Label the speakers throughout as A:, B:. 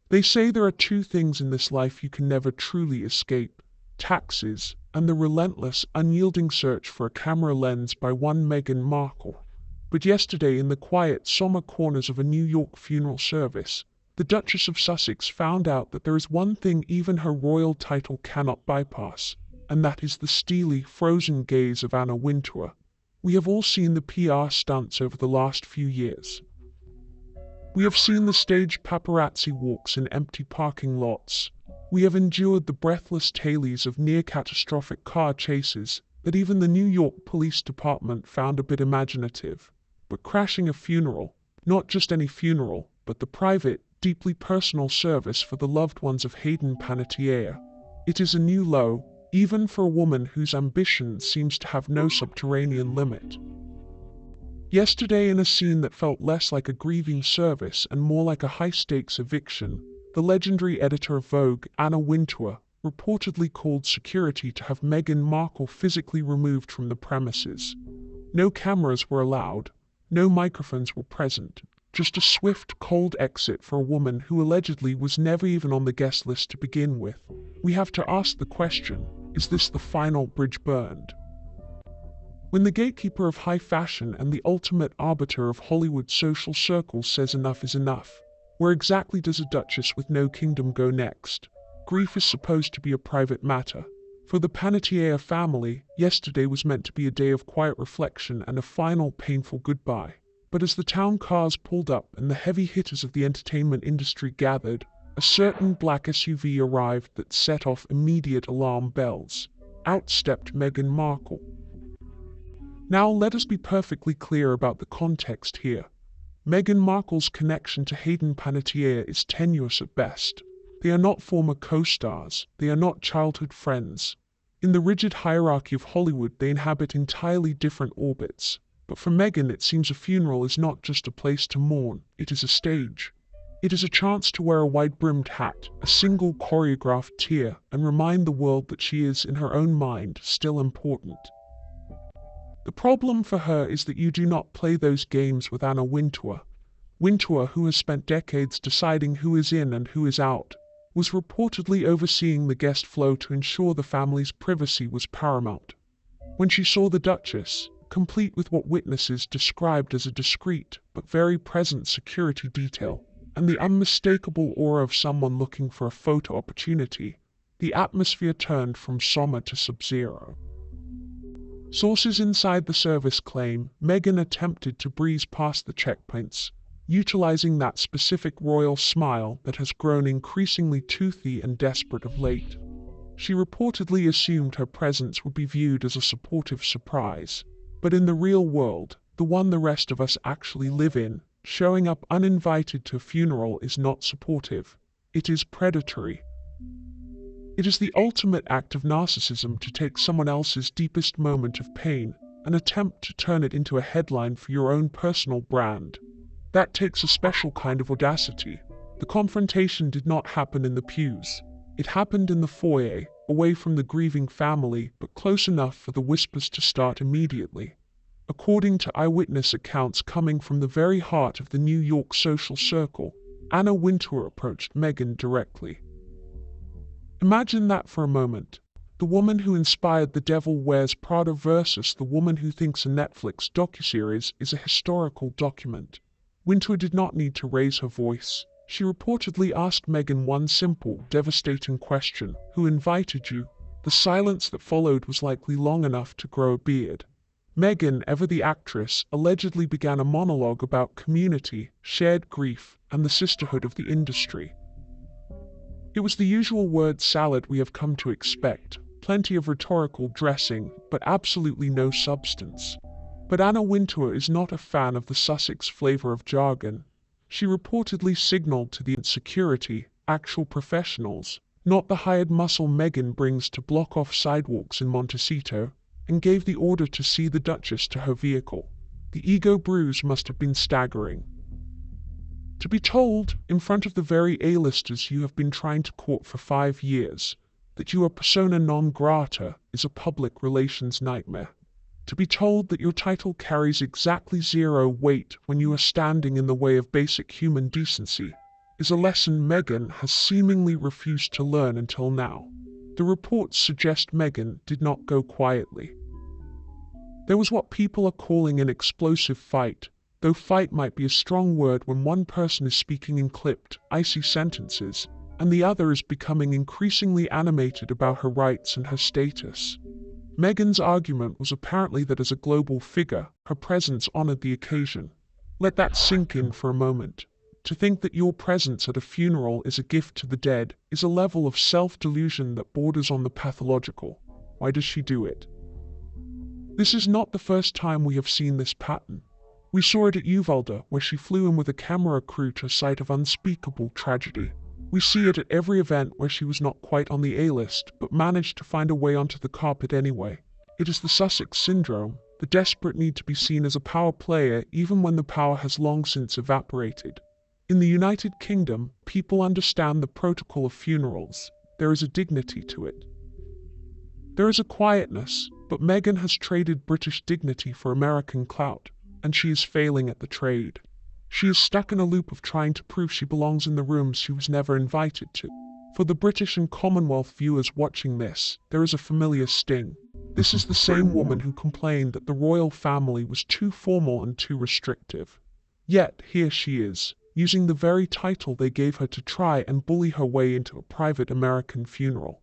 A: They say there are two things in this life you can never truly escape: taxes and the relentless, unyielding search for a camera lens by one Meghan Markle. But yesterday, in the quiet, somber corners of a New York funeral service, the Duchess of Sussex found out that there is one thing even her royal title cannot bypass, and that is the steely, frozen gaze of Anna Wintour. We have all seen the PR stunts over the last few years. We have seen the staged paparazzi walks in empty parking lots. We have endured the breathless tales of near-catastrophic car chases that even the New York Police Department found a bit imaginative. But crashing a funeral, not just any funeral, but the private, deeply personal service for the loved ones of Hayden Panettiere, it is a new low, even for a woman whose ambition seems to have no subterranean limit. Yesterday, in a scene that felt less like a grieving service and more like a high-stakes eviction, the legendary editor of Vogue, Anna Wintour, reportedly called security to have Meghan Markle physically removed from the premises. No cameras were allowed, no microphones were present, just a swift, cold exit for a woman who allegedly was never even on the guest list to begin with. We have to ask the question, is this the final bridge burned? When the gatekeeper of high fashion and the ultimate arbiter of Hollywood social circles says enough is enough, where exactly does a duchess with no kingdom go next? Grief is supposed to be a private matter. For the Panettiere family, yesterday was meant to be a day of quiet reflection and a final painful goodbye. But as the town cars pulled up and the heavy hitters of the entertainment industry gathered, a certain black SUV arrived that set off immediate alarm bells. Out stepped Meghan Markle. Now let us be perfectly clear about the context here. Meghan Markle's connection to Hayden Panettiere is tenuous at best. They are not former co-stars, they are not childhood friends. In the rigid hierarchy of Hollywood, they inhabit entirely different orbits. But for Meghan, it seems a funeral is not just a place to mourn, it is a stage. It is a chance to wear a wide-brimmed hat, a single choreographed tear, and remind the world that she is, in her own mind, still important. The problem for her is that you do not play those games with Anna Wintour. Wintour, who has spent decades deciding who is in and who is out, was reportedly overseeing the guest flow to ensure the family's privacy was paramount. When she saw the Duchess, complete with what witnesses described as a discreet but very present security detail, and the unmistakable aura of someone looking for a photo opportunity, the atmosphere turned from somber to sub-zero. Sources inside the service claim Meghan attempted to breeze past the checkpoints, utilizing that specific royal smile that has grown increasingly toothy and desperate of late. She reportedly assumed her presence would be viewed as a supportive surprise. But in the real world, the one the rest of us actually live in, showing up uninvited to a funeral is not supportive. It is predatory. It is the ultimate act of narcissism to take someone else's deepest moment of pain and attempt to turn it into a headline for your own personal brand. That takes a special kind of audacity. The confrontation did not happen in the pews. It happened in the foyer, away from the grieving family, but close enough for the whispers to start immediately. According to eyewitness accounts coming from the very heart of the New York social circle, Anna Wintour approached Meghan directly. Imagine that for a moment. The woman who inspired The Devil Wears Prada versus the woman who thinks a Netflix docuseries is a historical document. Wintour did not need to raise her voice. She reportedly asked Meghan one simple, devastating question: who invited you? The silence that followed was likely long enough to grow a beard. Meghan, ever the actress, allegedly began a monologue about community, shared grief, and the sisterhood of the industry. It was the usual word salad we have come to expect, plenty of rhetorical dressing, but absolutely no substance. But Anna Wintour is not a fan of the Sussex flavor of jargon. She reportedly signaled to the security, actual professionals, not the hired muscle Meghan brings to block off sidewalks in Montecito, and gave the order to see the Duchess to her vehicle. The ego bruise must have been staggering. To be told, in front of the very A-listers you have been trying to court for 5 years, that you are persona non grata is a public relations nightmare. To be told that your title carries exactly 0 weight when you are standing in the way of basic human decency is a lesson Meghan has seemingly refused to learn until now. The reports suggest Meghan did not go quietly. There was what people are calling an explosive fight, though fight might be a strong word when one person is speaking in clipped, icy sentences, and the other is becoming increasingly animated about her rights and her status. Meghan's argument was apparently that as a global figure, her presence honored the occasion. Let that sink in for a moment. To think that your presence at a funeral is a gift to the dead is a level of self-delusion that borders on the pathological. Why does she do it? This is not the first time we have seen this pattern. We saw it at Uvalde, where she flew in with a camera crew to a site of unspeakable tragedy. We see it at every event where she was not quite on the A-list, but managed to find a way onto the carpet anyway. It is the Sussex syndrome, the desperate need to be seen as a power player even when the power has long since evaporated. In the United Kingdom, people understand the protocol of funerals. There is a dignity to it. There is a quietness, but Meghan has traded British dignity for American clout, and she is failing at the trade. She is stuck in a loop of trying to prove she belongs in the rooms she was never invited to. For the British and Commonwealth viewers watching this, there is a familiar sting. This is the same woman who complained that the royal family was too formal and too restrictive. Yet, here she is, using the very title they gave her to try and bully her way into a private American funeral.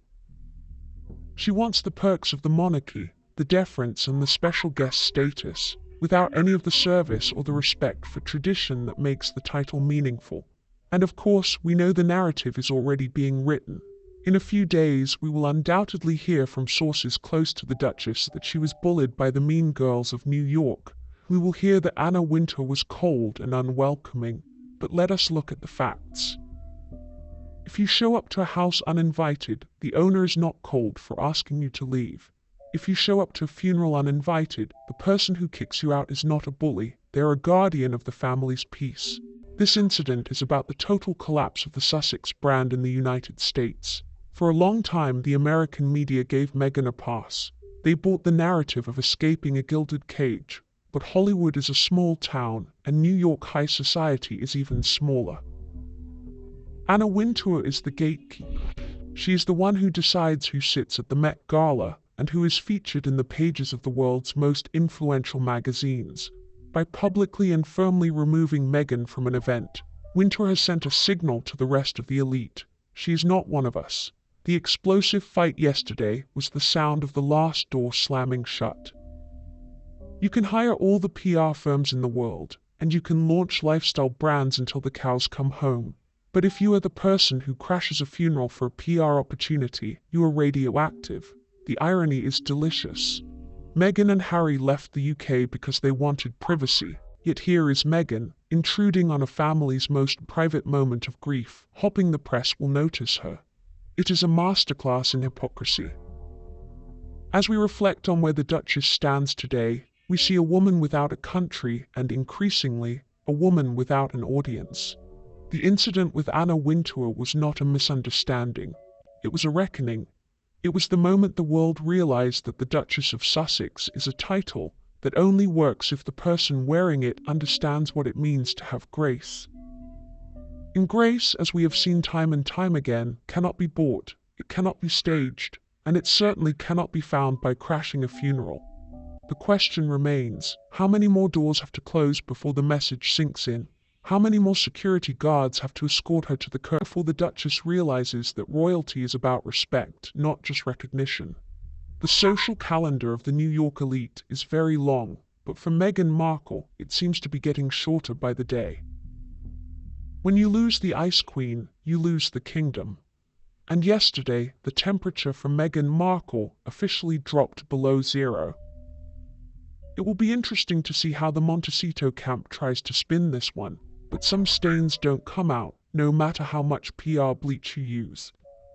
A: She wants the perks of the monarchy, the deference and the special guest status, without any of the service or the respect for tradition that makes the title meaningful. And of course, we know the narrative is already being written. In a few days, we will undoubtedly hear from sources close to the Duchess that she was bullied by the mean girls of New York. We will hear that Anna Wintour was cold and unwelcoming. But let us look at the facts. If you show up to a house uninvited, the owner is not cold for asking you to leave. If you show up to a funeral uninvited, the person who kicks you out is not a bully, they are a guardian of the family's peace. This incident is about the total collapse of the Sussex brand in the United States. For a long time, the American media gave Meghan a pass. They bought the narrative of escaping a gilded cage. But Hollywood is a small town, and New York high society is even smaller. Anna Wintour is the gatekeeper. She is the one who decides who sits at the Met Gala, and who is featured in the pages of the world's most influential magazines. By publicly and firmly removing Meghan from an event, Wintour has sent a signal to the rest of the elite. She is not one of us. The explosive fight yesterday was the sound of the last door slamming shut. You can hire all the PR firms in the world, and you can launch lifestyle brands until the cows come home. But if you are the person who crashes a funeral for a PR opportunity, you are radioactive. The irony is delicious. Meghan and Harry left the UK because they wanted privacy, yet here is Meghan, intruding on a family's most private moment of grief, hoping the press will notice her. It is a masterclass in hypocrisy. As we reflect on where the Duchess stands today, we see a woman without a country and, increasingly, a woman without an audience. The incident with Anna Wintour was not a misunderstanding. It was a reckoning. It was the moment the world realized that the Duchess of Sussex is a title that only works if the person wearing it understands what it means to have grace. And grace, as we have seen time and time again, cannot be bought, it cannot be staged, and it certainly cannot be found by crashing a funeral. The question remains, how many more doors have to close before the message sinks in? How many more security guards have to escort her to the curb before the Duchess realizes that royalty is about respect, not just recognition? The social calendar of the New York elite is very long, but for Meghan Markle, it seems to be getting shorter by the day. When you lose the Ice Queen, you lose the kingdom. And yesterday, the temperature for Meghan Markle officially dropped below zero. It will be interesting to see how the Montecito camp tries to spin this one, but some stains don't come out, no matter how much PR bleach you use.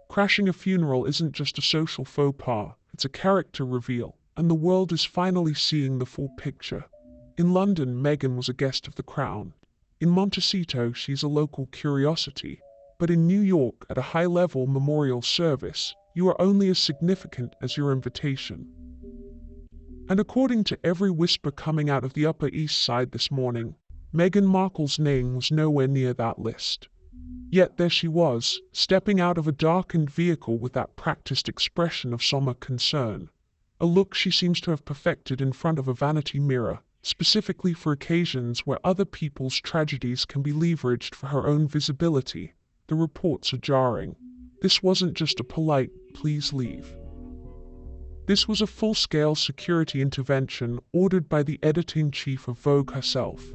A: Crashing a funeral isn't just a social faux pas, it's a character reveal, and the world is finally seeing the full picture. In London, Meghan was a guest of the Crown. In Montecito, she's a local curiosity. But in New York, at a high-level memorial service, you are only as significant as your invitation. And according to every whisper coming out of the Upper East Side this morning, Meghan Markle's name was nowhere near that list. Yet there she was, stepping out of a darkened vehicle with that practiced expression of somber concern, a look she seems to have perfected in front of a vanity mirror, specifically for occasions where other people's tragedies can be leveraged for her own visibility. The reports are jarring. This wasn't just a polite, "Please leave." This was a full-scale security intervention ordered by the editor-in-chief of Vogue herself.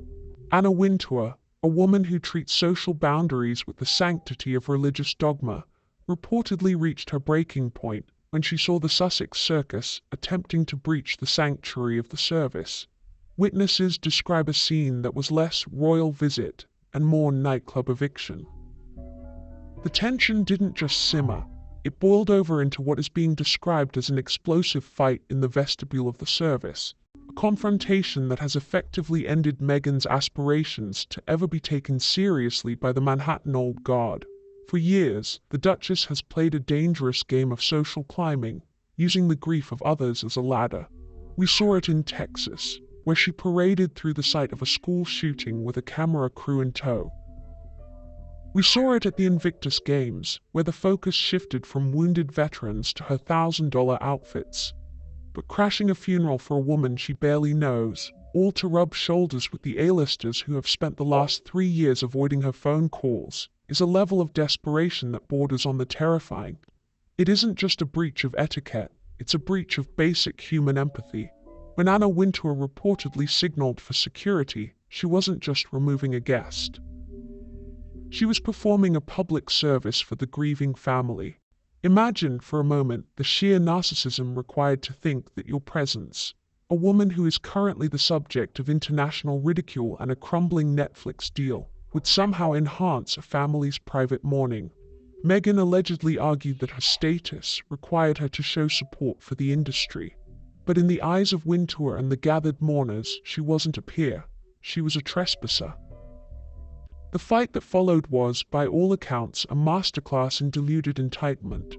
A: Anna Wintour, a woman who treats social boundaries with the sanctity of religious dogma, reportedly reached her breaking point when she saw the Sussex Circus attempting to breach the sanctuary of the service. Witnesses describe a scene that was less royal visit and more nightclub eviction. The tension didn't just simmer, it boiled over into what is being described as an explosive fight in the vestibule of the service, a confrontation that has effectively ended Meghan's aspirations to ever be taken seriously by the Manhattan Old Guard. For years, the Duchess has played a dangerous game of social climbing, using the grief of others as a ladder. We saw it in Texas, where she paraded through the site of a school shooting with a camera crew in tow. We saw it at the Invictus Games, where the focus shifted from wounded veterans to her $1,000 outfits. But crashing a funeral for a woman she barely knows, all to rub shoulders with the A-listers who have spent the last 3 years avoiding her phone calls, is a level of desperation that borders on the terrifying. It isn't just a breach of etiquette, it's a breach of basic human empathy. When Anna Wintour reportedly signaled for security, she wasn't just removing a guest. She was performing a public service for the grieving family. Imagine, for a moment, the sheer narcissism required to think that your presence, a woman who is currently the subject of international ridicule and a crumbling Netflix deal, would somehow enhance a family's private mourning. Meghan allegedly argued that her status required her to show support for the industry. But in the eyes of Wintour and the gathered mourners, she wasn't a peer. She was a trespasser. The fight that followed was, by all accounts, a masterclass in deluded entitlement.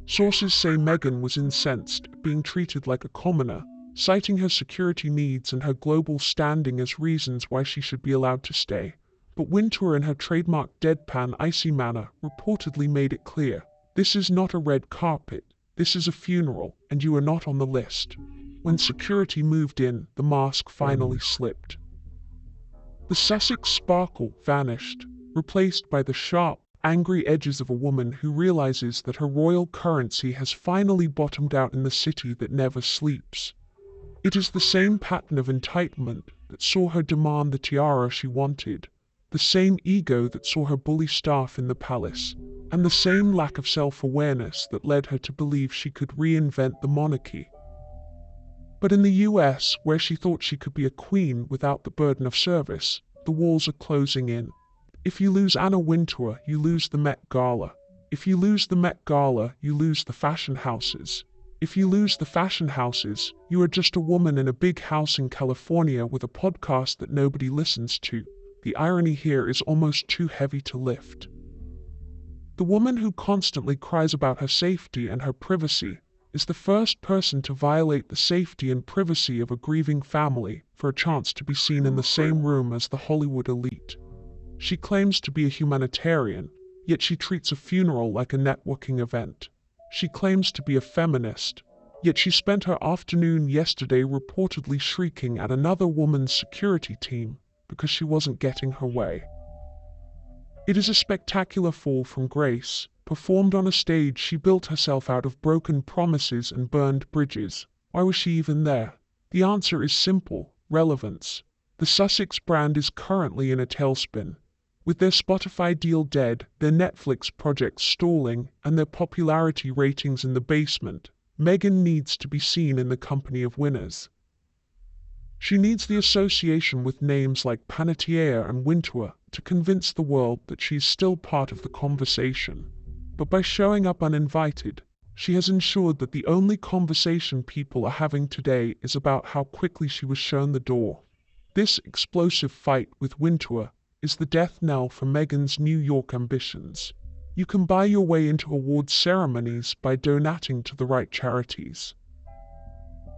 A: Sources say Meghan was incensed at being treated like a commoner, citing her security needs and her global standing as reasons why she should be allowed to stay. But Wintour, in her trademark deadpan, icy manner, reportedly made it clear, "This is not a red carpet, this is a funeral, and you are not on the list." When security moved in, the mask finally slipped. The Sussex sparkle vanished, replaced by the sharp, angry edges of a woman who realizes that her royal currency has finally bottomed out in the city that never sleeps. It is the same pattern of entitlement that saw her demand the tiara she wanted, the same ego that saw her bully staff in the palace, and the same lack of self-awareness that led her to believe she could reinvent the monarchy. But in the US, where she thought she could be a queen without the burden of service, the walls are closing in. If you lose Anna Wintour, you lose the Met Gala. If you lose the Met Gala, you lose the fashion houses. If you lose the fashion houses, you are just a woman in a big house in California with a podcast that nobody listens to. The irony here is almost too heavy to lift. The woman who constantly cries about her safety and her privacy is the first person to violate the safety and privacy of a grieving family for a chance to be seen in the same room as the Hollywood elite. She claims to be a humanitarian, yet she treats a funeral like a networking event. She claims to be a feminist, yet she spent her afternoon yesterday reportedly shrieking at another woman's security team because she wasn't getting her way. It is a spectacular fall from grace, performed on a stage she built herself out of broken promises and burned bridges. Why was she even there? The answer is simple: relevance. The Sussex brand is currently in a tailspin. With their Spotify deal dead, their Netflix project stalling, and their popularity ratings in the basement, Meghan needs to be seen in the company of winners. She needs the association with names like Panettiere and Wintour to convince the world that she is still part of the conversation. But by showing up uninvited, she has ensured that the only conversation people are having today is about how quickly she was shown the door. This explosive fight with Wintour is the death knell for Meghan's New York ambitions. You can buy your way into awards ceremonies by donating to the right charities.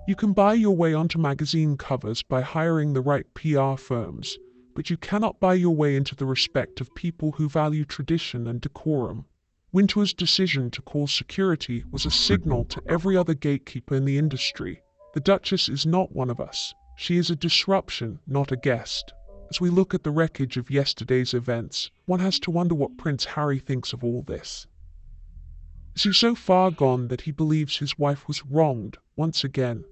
A: You can buy your way onto magazine covers by hiring the right PR firms, but you cannot buy your way into the respect of people who value tradition and decorum. Windsor's decision to call security was a signal to every other gatekeeper in the industry. The Duchess is not one of us. She is a disruption, not a guest. As we look at the wreckage of yesterday's events, one has to wonder what Prince Harry thinks of all this. Is he so far gone that he believes his wife was wronged once again?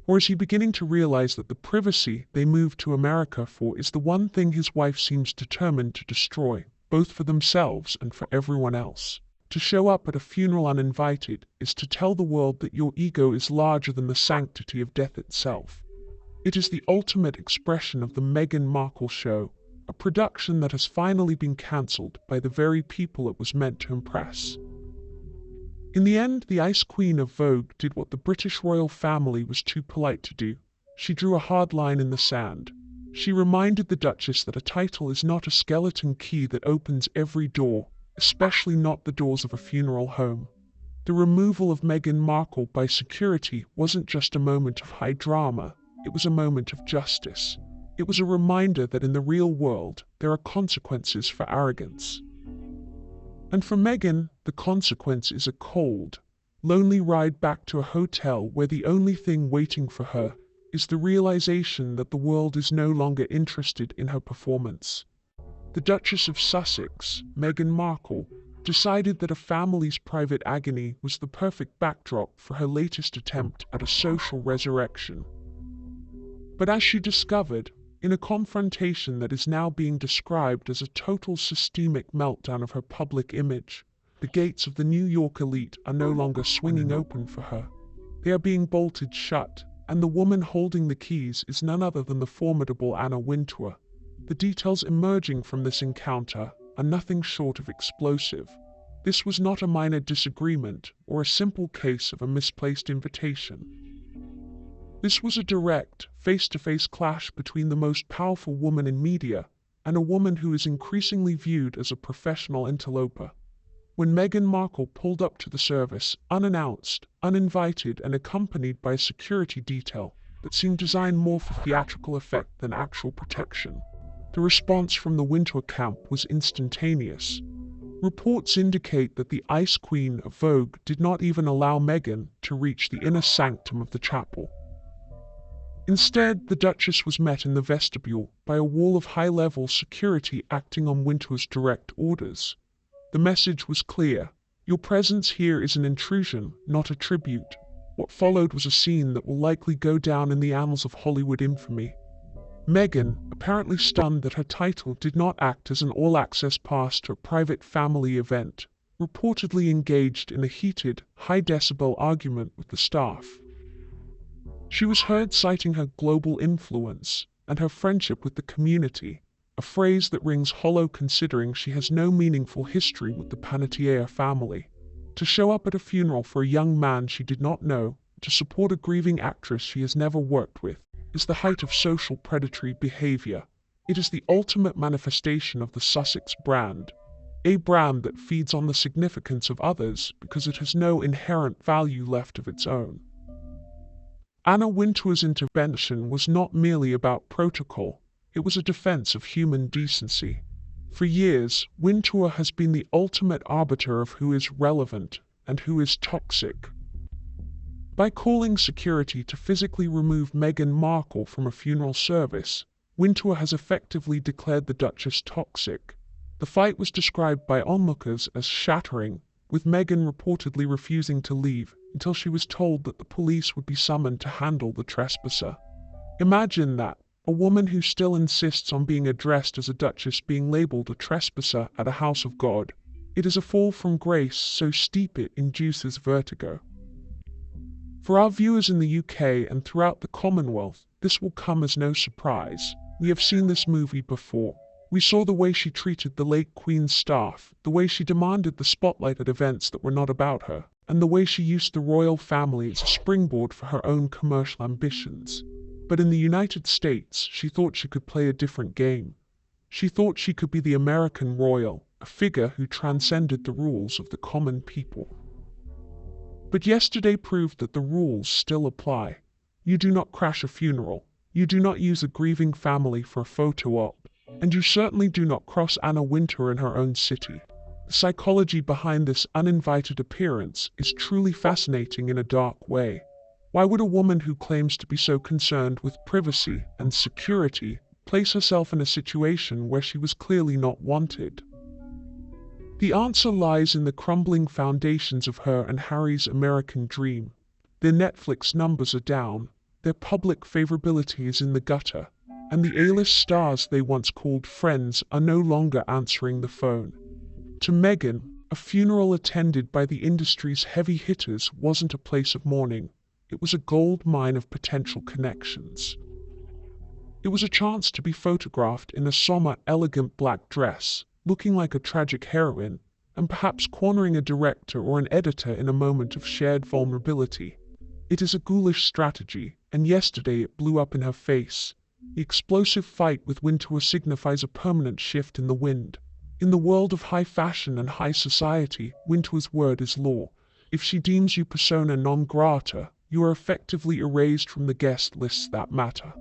A: Or is he beginning to realize that the privacy they moved to America for is the one thing his wife seems determined to destroy, both for themselves and for everyone else? To show up at a funeral uninvited is to tell the world that your ego is larger than the sanctity of death itself. It is the ultimate expression of the Meghan Markle show, a production that has finally been cancelled by the very people it was meant to impress. In the end, the Ice Queen of Vogue did what the British royal family was too polite to do. She drew a hard line in the sand. She reminded the Duchess that a title is not a skeleton key that opens every door, especially not the doors of a funeral home. The removal of Meghan Markle by security wasn't just a moment of high drama, it was a moment of justice. It was a reminder that in the real world, there are consequences for arrogance. And for Meghan, the consequence is a cold, lonely ride back to a hotel where the only thing waiting for her is the realization that the world is no longer interested in her performance. The Duchess of Sussex, Meghan Markle, decided that a family's private agony was the perfect backdrop for her latest attempt at a social resurrection. But as she discovered, in a confrontation that is now being described as a total systemic meltdown of her public image, the gates of the New York elite are no longer swinging open for her. They are being bolted shut, and the woman holding the keys is none other than the formidable Anna Wintour. The details emerging from this encounter are nothing short of explosive. This was not a minor disagreement or a simple case of a misplaced invitation. This was a direct, face-to-face clash between the most powerful woman in media and a woman who is increasingly viewed as a professional interloper. When Meghan Markle pulled up to the service, unannounced, uninvited, and accompanied by a security detail that seemed designed more for theatrical effect than actual protection, the response from the Wintour camp was instantaneous. Reports indicate that the Ice Queen of Vogue did not even allow Meghan to reach the inner sanctum of the chapel. Instead, the Duchess was met in the vestibule by a wall of high-level security acting on Wintour's direct orders. The message was clear: your presence here is an intrusion, not a tribute. What followed was a scene that will likely go down in the annals of Hollywood infamy. Meghan, apparently stunned that her title did not act as an all-access pass to a private family event, reportedly engaged in a heated, high-decibel argument with the staff. She was heard citing her global influence and her friendship with the community, a phrase that rings hollow considering she has no meaningful history with the Panettiere family. To show up at a funeral for a young man she did not know, to support a grieving actress she has never worked with, is the height of social predatory behavior. It is the ultimate manifestation of the Sussex brand, a brand that feeds on the significance of others because it has no inherent value left of its own. Anna Wintour's intervention was not merely about protocol, it was a defense of human decency. For years, Wintour has been the ultimate arbiter of who is relevant and who is toxic. By calling security to physically remove Meghan Markle from a funeral service, Wintour has effectively declared the Duchess toxic. The fight was described by onlookers as shattering, with Meghan reportedly refusing to leave until she was told that the police would be summoned to handle the trespasser. Imagine that, a woman who still insists on being addressed as a duchess being labeled a trespasser at a house of God. It is a fall from grace so steep it induces vertigo. For our viewers in the UK and throughout the Commonwealth, this will come as no surprise. We have seen this movie before. We saw the way she treated the late Queen's staff, the way she demanded the spotlight at events that were not about her, and the way she used the royal family as a springboard for her own commercial ambitions. But in the United States, she thought she could play a different game. She thought she could be the American royal, a figure who transcended the rules of the common people. But yesterday proved that the rules still apply. You do not crash a funeral. You do not use a grieving family for a photo op. And you certainly do not cross Anna Wintour in her own city. The psychology behind this uninvited appearance is truly fascinating in a dark way. Why would a woman who claims to be so concerned with privacy and security place herself in a situation where she was clearly not wanted? The answer lies in the crumbling foundations of her and Harry's American dream. Their Netflix numbers are down, their public favorability is in the gutter, and the A-list stars they once called friends are no longer answering the phone. To Meghan, a funeral attended by the industry's heavy hitters wasn't a place of mourning. It was a gold mine of potential connections. It was a chance to be photographed in a somber, elegant black dress, looking like a tragic heroine, and perhaps cornering a director or an editor in a moment of shared vulnerability. It is a ghoulish strategy, and yesterday it blew up in her face. The explosive fight with Wintour signifies a permanent shift in the wind. In the world of high fashion and high society, Wintour's word is law. If she deems you persona non grata, you are effectively erased from the guest lists that matter.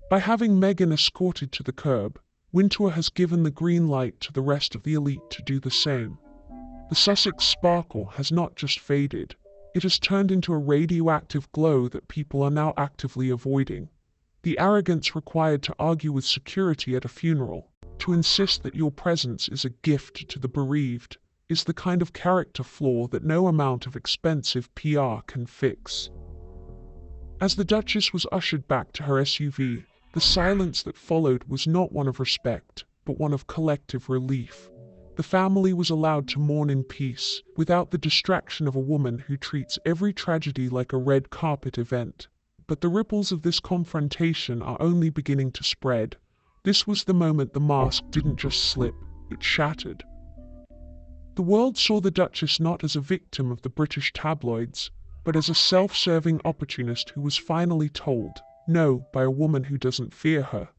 A: By having Meghan escorted to the curb, Wintour has given the green light to the rest of the elite to do the same. The Sussex sparkle has not just faded, it has turned into a radioactive glow that people are now actively avoiding. The arrogance required to argue with security at a funeral, to insist that your presence is a gift to the bereaved, is the kind of character flaw that no amount of expensive PR can fix. As the Duchess was ushered back to her SUV, the silence that followed was not one of respect, but one of collective relief. The family was allowed to mourn in peace, without the distraction of a woman who treats every tragedy like a red carpet event. But the ripples of this confrontation are only beginning to spread. This was the moment the mask didn't just slip, it shattered. The world saw the Duchess not as a victim of the British tabloids, but as a self-serving opportunist who was finally told no by a woman who doesn't fear her.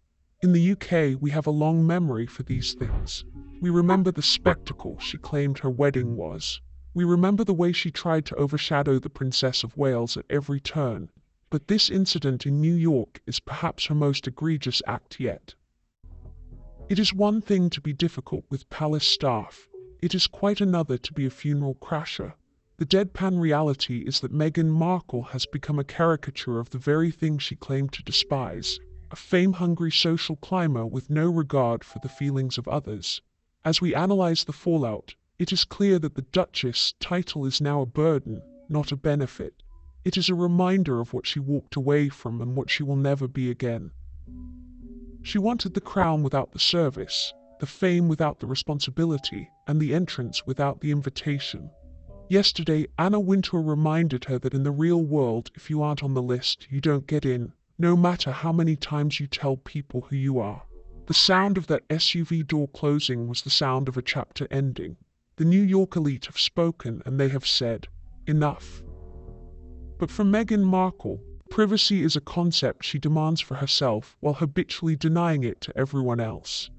A: In the UK, we have a long memory for these things. We remember the spectacle she claimed her wedding was. We remember the way she tried to overshadow the Princess of Wales at every turn. But this incident in New York is perhaps her most egregious act yet. It is one thing to be difficult with palace staff. It is quite another to be a funeral crasher. The deadpan reality is that Meghan Markle has become a caricature of the very thing she claimed to despise, a fame-hungry social climber with no regard for the feelings of others. As we analyze the fallout, it is clear that the Duchess title is now a burden, not a benefit. It is a reminder of what she walked away from and what she will never be again. She wanted the crown without the service, the fame without the responsibility, and the entrance without the invitation. Yesterday, Anna Wintour reminded her that in the real world, if you aren't on the list, you don't get in, no matter how many times you tell people who you are. The sound of that SUV door closing was the sound of a chapter ending. The New York elite have spoken and they have said, enough. But for Meghan Markle, privacy is a concept she demands for herself while habitually denying it to everyone else.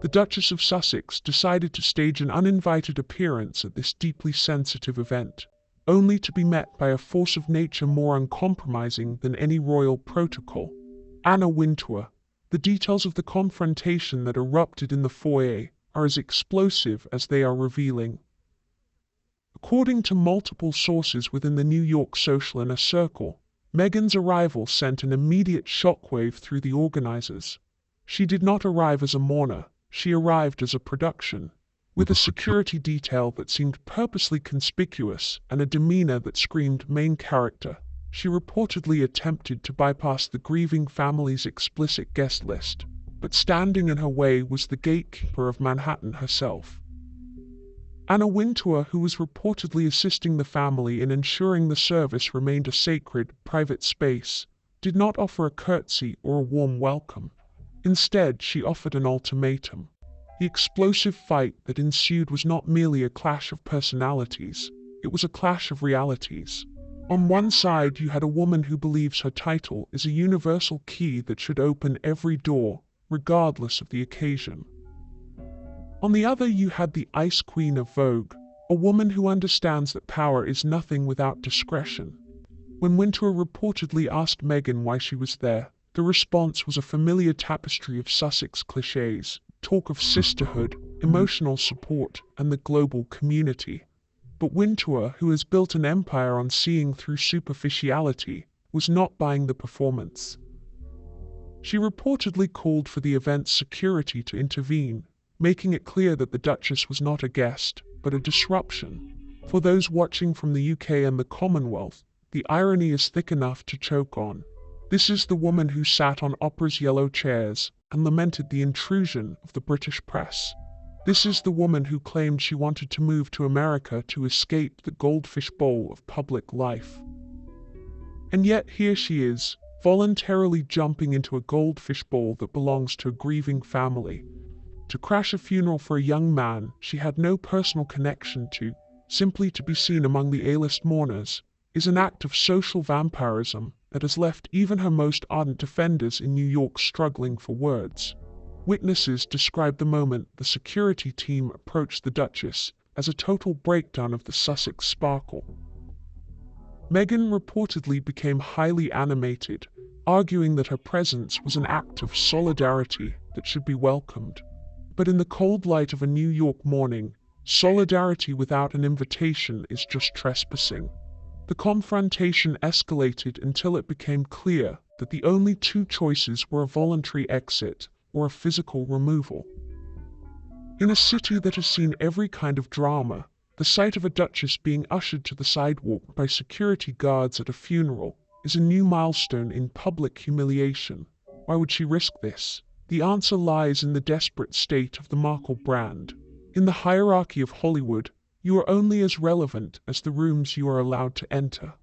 A: The Duchess of Sussex decided to stage an uninvited appearance at this deeply sensitive event, only to be met by a force of nature more uncompromising than any royal protocol. Anna Wintour. The details of the confrontation that erupted in the foyer are as explosive as they are revealing. According to multiple sources within the New York social inner circle, Meghan's arrival sent an immediate shockwave through the organizers. She did not arrive as a mourner. She arrived as a production, with a security detail that seemed purposely conspicuous and a demeanor that screamed main character. She reportedly attempted to bypass the grieving family's explicit guest list, but standing in her way was the gatekeeper of Manhattan herself. Anna Wintour, who was reportedly assisting the family in ensuring the service remained a sacred, private space, did not offer a curtsy or a warm welcome. Instead, she offered an ultimatum. The explosive fight that ensued was not merely a clash of personalities, it was a clash of realities. On one side, you had a woman who believes her title is a universal key that should open every door, regardless of the occasion. On the other, you had the Ice Queen of Vogue, a woman who understands that power is nothing without discretion. When Wintour reportedly asked Meghan why she was there, The response was a familiar tapestry of Sussex cliches, talk of sisterhood, emotional support, and the global community. But Wintour, who has built an empire on seeing through superficiality, was not buying the performance. She reportedly called for the event's security to intervene, making it clear that the Duchess was not a guest, but a disruption. For those watching from the UK and the Commonwealth, the irony is thick enough to choke on. This is the woman who sat on opera's yellow chairs and lamented the intrusion of the British press. This is the woman who claimed she wanted to move to America to escape the goldfish bowl of public life. And yet here she is, voluntarily jumping into a goldfish bowl that belongs to a grieving family. To crash a funeral for a young man she had no personal connection to, simply to be seen among the A-list mourners, is an act of social vampirism that has left even her most ardent defenders in New York struggling for words. Witnesses described the moment the security team approached the Duchess as a total breakdown of the Sussex sparkle. Meghan reportedly became highly animated, arguing that her presence was an act of solidarity that should be welcomed. But in the cold light of a New York morning, solidarity without an invitation is just trespassing. The confrontation escalated until it became clear that the only two choices were a voluntary exit or a physical removal. In a city that has seen every kind of drama, the sight of a duchess being ushered to the sidewalk by security guards at a funeral is a new milestone in public humiliation. Why would she risk this? The answer lies in the desperate state of the Markle brand. In the hierarchy of Hollywood, you are only as relevant as the rooms you are allowed to enter.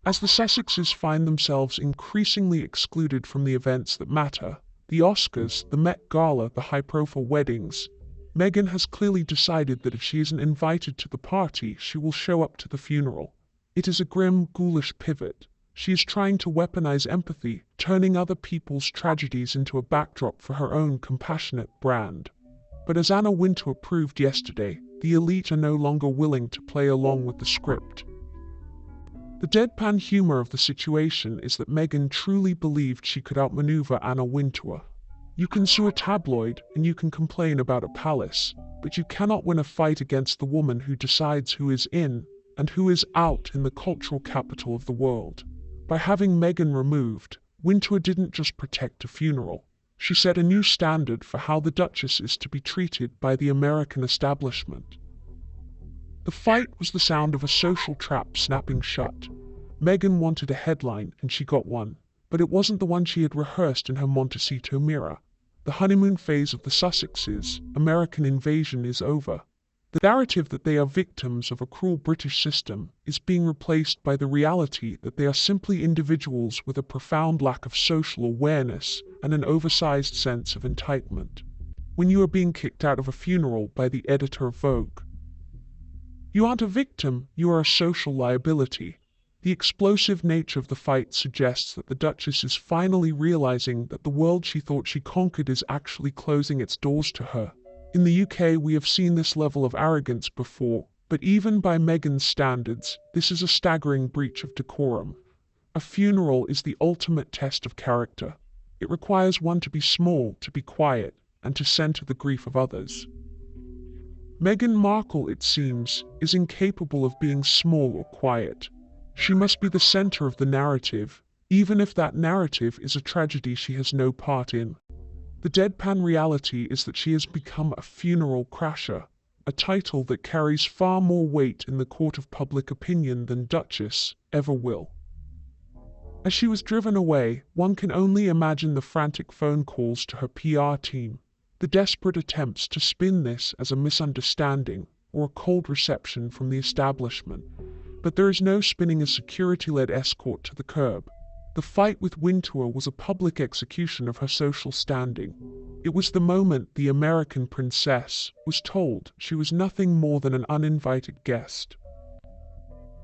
A: As the Sussexes find themselves increasingly excluded from the events that matter, the Oscars, the Met Gala, the high-profile weddings, Meghan has clearly decided that if she isn't invited to the party, she will show up to the funeral. It is a grim, ghoulish pivot. She is trying to weaponize empathy, turning other people's tragedies into a backdrop for her own compassionate brand. But as Anna Wintour proved yesterday, the elite are no longer willing to play along with the script. The deadpan humor of the situation is that Meghan truly believed she could outmaneuver Anna Wintour. You can sue a tabloid and you can complain about a palace, but you cannot win a fight against the woman who decides who is in and who is out in the cultural capital of the world. By having Meghan removed, Wintour didn't just protect a funeral. She set a new standard for how the Duchess is to be treated by the American establishment. The fight was the sound of a social trap snapping shut. Meghan wanted a headline and she got one, but it wasn't the one she had rehearsed in her Montecito mirror. The honeymoon phase of the Sussexes, American invasion, is over. The narrative that they are victims of a cruel British system is being replaced by the reality that they are simply individuals with a profound lack of social awareness and an oversized sense of entitlement. When you are being kicked out of a funeral by the editor of Vogue, you aren't a victim, you are a social liability. The explosive nature of the fight suggests that the Duchess is finally realizing that the world she thought she conquered is actually closing its doors to her. In the UK, we have seen this level of arrogance before, but even by Meghan's standards, this is a staggering breach of decorum. A funeral is the ultimate test of character. It requires one to be small, to be quiet, and to center the grief of others. Meghan Markle, it seems, is incapable of being small or quiet. She must be the center of the narrative, even if that narrative is a tragedy she has no part in. The deadpan reality is that she has become a funeral crasher, a title that carries far more weight in the court of public opinion than Duchess ever will. As she was driven away, one can only imagine the frantic phone calls to her PR team, the desperate attempts to spin this as a misunderstanding or a cold reception from the establishment. But there is no spinning a security-led escort to the curb. The fight with Wintour was a public execution of her social standing. It was the moment the American princess was told she was nothing more than an uninvited guest.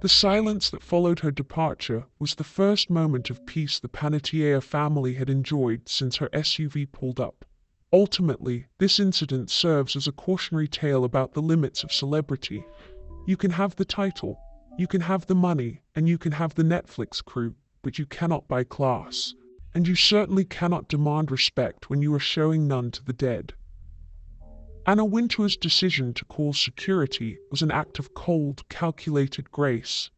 A: The silence that followed her departure was the first moment of peace the Panettiere family had enjoyed since her SUV pulled up. Ultimately, this incident serves as a cautionary tale about the limits of celebrity. You can have the title, you can have the money, and you can have the Netflix crew, but you cannot buy class. and you certainly cannot demand respect when you are showing none to the dead. Anna Wintour's decision to call security was an act of cold, calculated grace,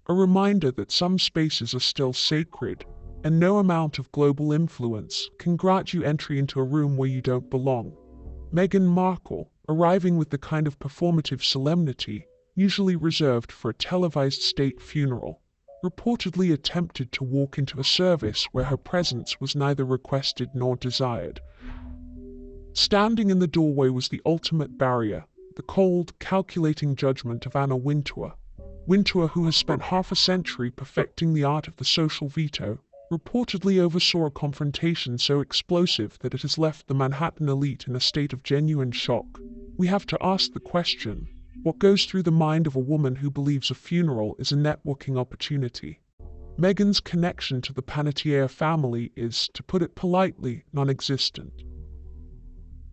A: a reminder that some spaces are still sacred, and no amount of global influence can grant you entry into a room where you don't belong. Meghan Markle, arriving with the kind of performative solemnity usually reserved for a televised state funeral, reportedly attempted to walk into a service where her presence was neither requested nor desired. Standing in the doorway was the ultimate barrier, the cold, calculating judgment of Anna Wintour. Wintour, who has spent half a century perfecting the art of the social veto, reportedly oversaw a confrontation so explosive that it has left the Manhattan elite in a state of genuine shock. We have to ask the question, what goes through the mind of a woman who believes a funeral is a networking opportunity? Meghan's connection to the Panettiere family is, to put it politely, non-existent.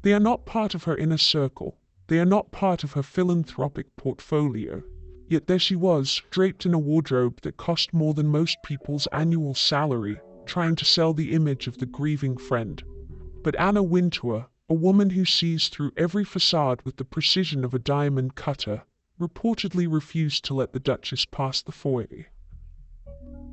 A: They are not part of her inner circle. They are not part of her philanthropic portfolio. Yet there she was, draped in a wardrobe that cost more than most people's annual salary, trying to sell the image of the grieving friend. But Anna Wintour, a woman who sees through every facade with the precision of a diamond cutter, reportedly refused to let the Duchess pass the foyer.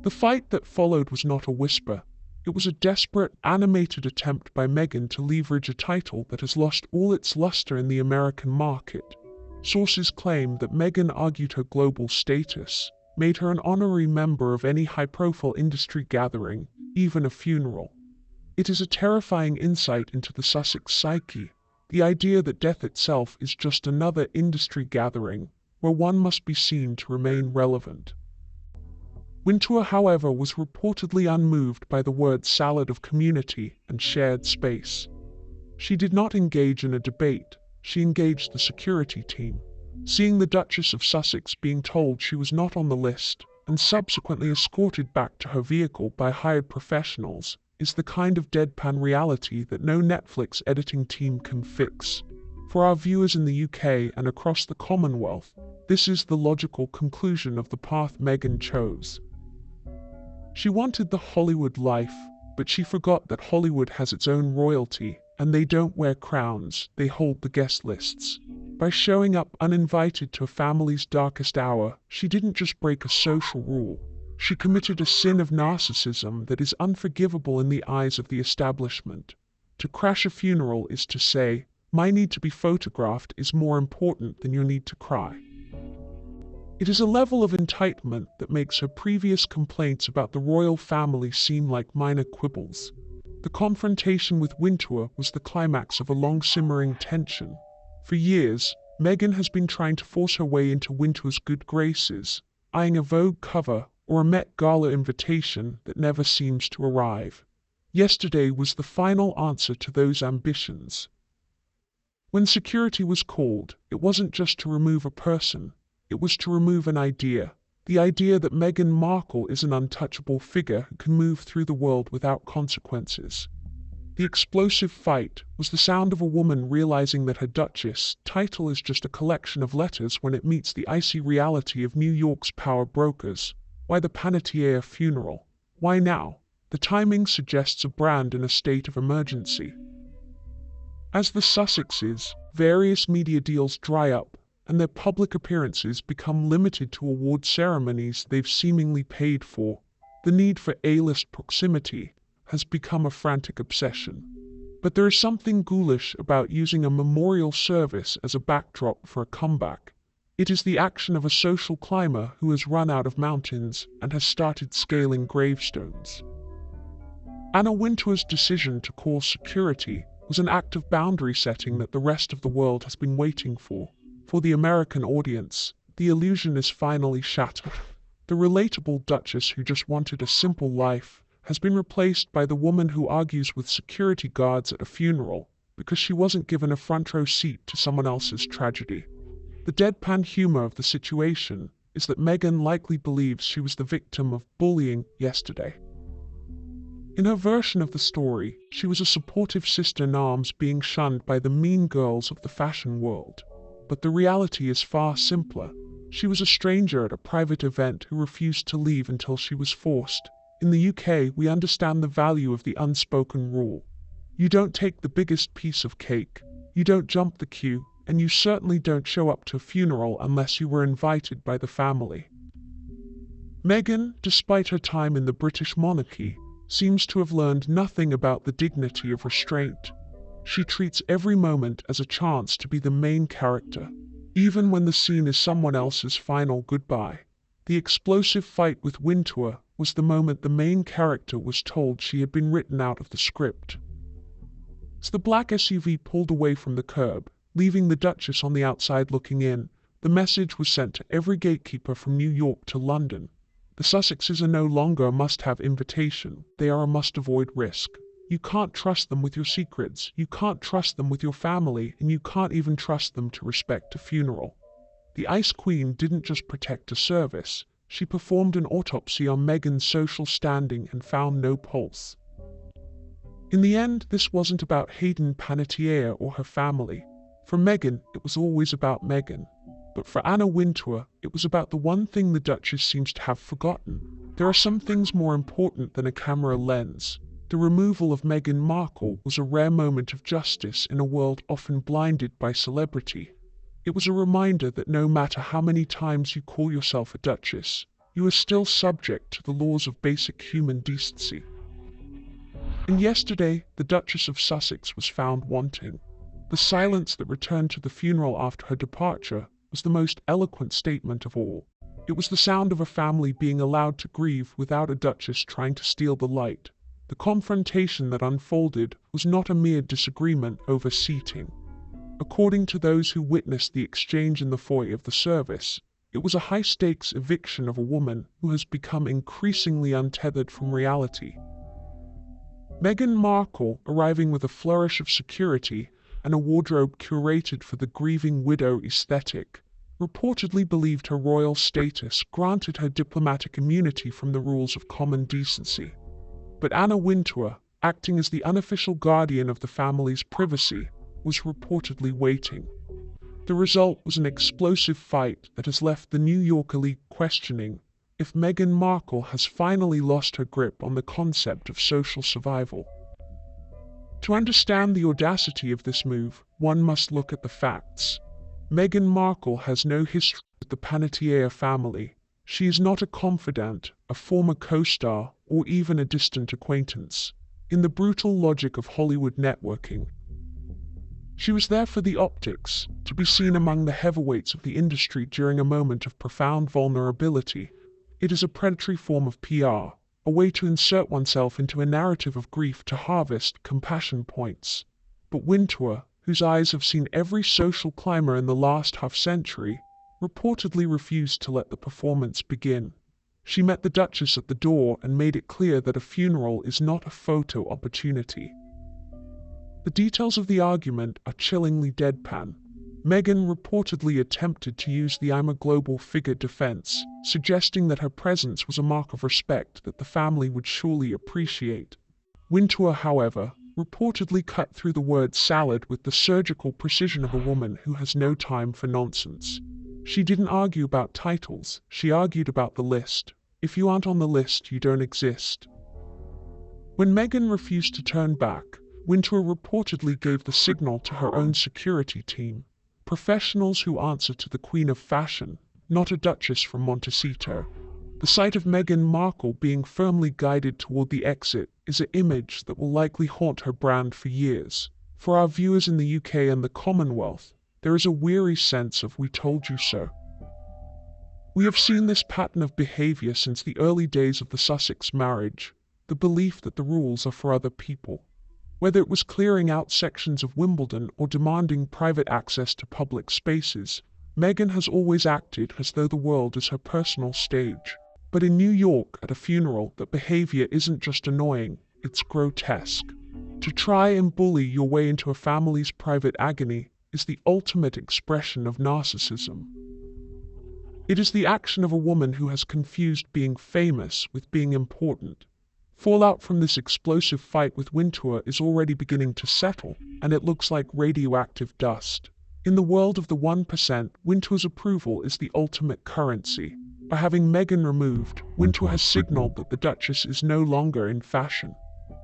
A: The fight that followed was not a whisper. It was a desperate, animated attempt by Meghan to leverage a title that has lost all its luster in the American market. Sources claim that Meghan argued her global status made her an honorary member of any high-profile industry gathering, even a funeral. It is a terrifying insight into the Sussex psyche, the idea that death itself is just another industry gathering, where one must be seen to remain relevant. Wintour, however, was reportedly unmoved by the word salad of community and shared space. She did not engage in a debate. She engaged the security team. Seeing the Duchess of Sussex being told she was not on the list and subsequently escorted back to her vehicle by hired professionals is the kind of deadpan reality that no Netflix editing team can fix. For our viewers in the UK and across the Commonwealth, this is the logical conclusion of the path Meghan chose. She wanted the Hollywood life, but she forgot that Hollywood has its own royalty, and they don't wear crowns, they hold the guest lists. By showing up uninvited to a family's darkest hour, she didn't just break a social rule. She committed a sin of narcissism that is unforgivable in the eyes of the establishment. To crash a funeral is to say, my need to be photographed is more important than your need to cry. It is a level of entitlement that makes her previous complaints about the royal family seem like minor quibbles. The confrontation with Wintour was the climax of a long-simmering tension. For years, Meghan has been trying to force her way into Wintour's good graces, eyeing a Vogue cover or a Met Gala invitation that never seems to arrive. Yesterday was the final answer to those ambitions. When security was called, it wasn't just to remove a person. It was to remove an idea, the idea that Meghan Markle is an untouchable figure who can move through the world without consequences. The explosive fight was the sound of a woman realizing that her Duchess title is just a collection of letters when it meets the icy reality of New York's power brokers. Why the Panettiere funeral? Why now? The timing suggests a brand in a state of emergency. As the Sussexes, various media deals dry up, and their public appearances become limited to award ceremonies they've seemingly paid for, the need for A-list proximity has become a frantic obsession. But there is something ghoulish about using a memorial service as a backdrop for a comeback. It is the action of a social climber who has run out of mountains and has started scaling gravestones. Anna Wintour's decision to call security was an act of boundary setting that the rest of the world has been waiting for. For the American audience, the illusion is finally shattered. The relatable Duchess who just wanted a simple life has been replaced by the woman who argues with security guards at a funeral because she wasn't given a front row seat to someone else's tragedy. The deadpan humor of the situation is that Meghan likely believes she was the victim of bullying yesterday. In her version of the story, she was a supportive sister-in-arms being shunned by the mean girls of the fashion world. But the reality is far simpler. She was a stranger at a private event who refused to leave until she was forced. In the UK, we understand the value of the unspoken rule. You don't take the biggest piece of cake, you don't jump the queue, and you certainly don't show up to a funeral unless you were invited by the family. Meghan, despite her time in the British monarchy, seems to have learned nothing about the dignity of restraint. She treats every moment as a chance to be the main character, even when the scene is someone else's final goodbye. The explosive fight with Wintour was the moment the main character was told she had been written out of the script. As the black SUV pulled away from the curb, leaving the Duchess on the outside looking in, the message was sent to every gatekeeper from New York to London. The Sussexes are no longer a must-have invitation, they are a must-avoid risk. You can't trust them with your secrets, you can't trust them with your family, and you can't even trust them to respect a funeral. The Ice Queen didn't just protect a service, she performed an autopsy on Meghan's social standing and found no pulse. In the end, this wasn't about Hayden Panettiere or her family. For Meghan, it was always about Meghan. But for Anna Wintour, it was about the one thing the Duchess seems to have forgotten. There are some things more important than a camera lens. The removal of Meghan Markle was a rare moment of justice in a world often blinded by celebrity. It was a reminder that no matter how many times you call yourself a Duchess, you are still subject to the laws of basic human decency. And yesterday, the Duchess of Sussex was found wanting. The silence that returned to the funeral after her departure was the most eloquent statement of all. It was the sound of a family being allowed to grieve without a duchess trying to steal the light. The confrontation that unfolded was not a mere disagreement over seating. According to those who witnessed the exchange in the foyer of the service, it was a high-stakes eviction of a woman who has become increasingly untethered from reality. Meghan Markle, arriving with a flourish of security and a wardrobe curated for the grieving widow aesthetic, reportedly believed her royal status granted her diplomatic immunity from the rules of common decency. But Anna Wintour, acting as the unofficial guardian of the family's privacy, was reportedly waiting. The result was an explosive fight that has left the New York elite questioning if Meghan Markle has finally lost her grip on the concept of social survival. To understand the audacity of this move, one must look at the facts. Meghan Markle has no history with the Panettiere family. She is not a confidant, a former co-star, or even a distant acquaintance. In the brutal logic of Hollywood networking, she was there for the optics, to be seen among the heavyweights of the industry during a moment of profound vulnerability. It is a predatory form of PR, a way to insert oneself into a narrative of grief to harvest compassion points. But Wintour, whose eyes have seen every social climber in the last half-century, reportedly refused to let the performance begin. She met the Duchess at the door and made it clear that a funeral is not a photo opportunity. The details of the argument are chillingly deadpan. Meghan reportedly attempted to use the "I'm a global figure" defense, suggesting that her presence was a mark of respect that the family would surely appreciate. Wintour, however, reportedly cut through the word salad with the surgical precision of a woman who has no time for nonsense. She didn't argue about titles, she argued about the list. If you aren't on the list, you don't exist. When Meghan refused to turn back, Wintour reportedly gave the signal to her own security team. Professionals who answer to the Queen of Fashion, not a Duchess from Montecito. The sight of Meghan Markle being firmly guided toward the exit is an image that will likely haunt her brand for years. For our viewers in the UK and the Commonwealth, there is a weary sense of "we told you so." We have seen this pattern of behavior since the early days of the Sussex marriage, the belief that the rules are for other people. Whether it was clearing out sections of Wimbledon or demanding private access to public spaces, Meghan has always acted as though the world is her personal stage. But in New York at a funeral, that behavior isn't just annoying, it's grotesque. To try and bully your way into a family's private agony is the ultimate expression of narcissism. It is the action of a woman who has confused being famous with being important. Fallout from this explosive fight with Wintour is already beginning to settle, and it looks like radioactive dust. In the world of the 1%, Wintour's approval is the ultimate currency. By having Meghan removed, Wintour has signaled that the Duchess is no longer in fashion.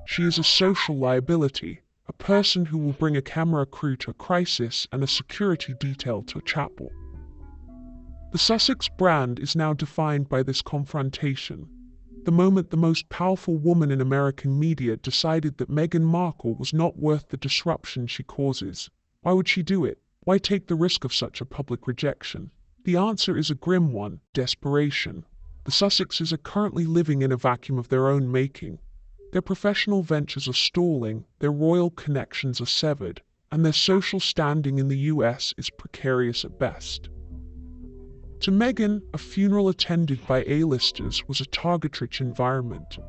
A: She is a social liability, a person who will bring a camera crew to a crisis and a security detail to a chapel. The Sussex brand is now defined by this confrontation. The moment the most powerful woman in American media decided that Meghan Markle was not worth the disruption she causes. Why would she do it? Why take the risk of such a public rejection? The answer is a grim one: desperation. The Sussexes are currently living in a vacuum of their own making. Their professional ventures are stalling, their royal connections are severed, and their social standing in the US is precarious at best. To Meghan, a funeral attended by A-listers was a target-rich environment.